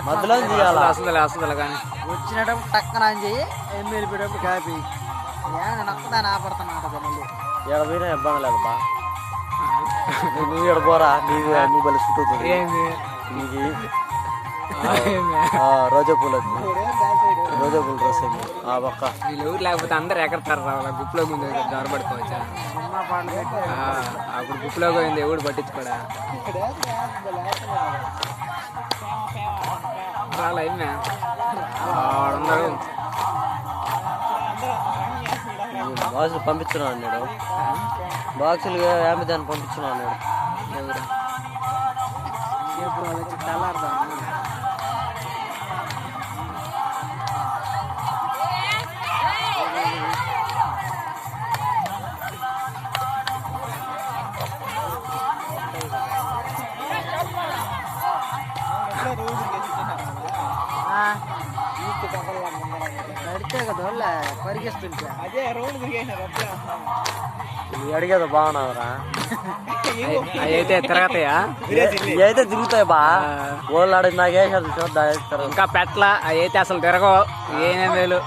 మధ్యలో అసలు కానీ వచ్చినప్పుడు టక్కన అని చెయ్యి ఏం వెళ్ళిపోయేటప్పుడు కాపీ నక్కదాన్ని ఆపడుతున్నా మళ్ళీ ఇక్కడ పోయినా ఇబ్బంది లేదు బా నువ్వు ఇక్కడ పోరా నువ్వు బలి చుట్టూ నీకు రోజా పూలు డ్రెస్ ఆ పక్క వీళ్ళు ఊరు లేకపోతే అందరు ఎక్కడతారు రావాల గుప్లో ఉంది దారి పడుకోవచ్చా అప్పుడు గుప్లో పోయింది ఎవడు పట్టించుకోడా రాలే బాక్సులు పంపించున్నాను అన్నాడు బాక్సులు యాభై దాన్ని పంపించున్నాను అన్నాడు నడితే కదా పరిగెస్తుంటే అదే రోడ్డు తిరిగేసారు అడిగేది బాగున్నావురా అయితే తిరగతాయా అయితే తిరుగుతాయి బా వాళ్ళు అడిగి నాకు వేసారు ఇంకా పెట్ల అయితే అసలు తిరగవు ఏమేం వేలు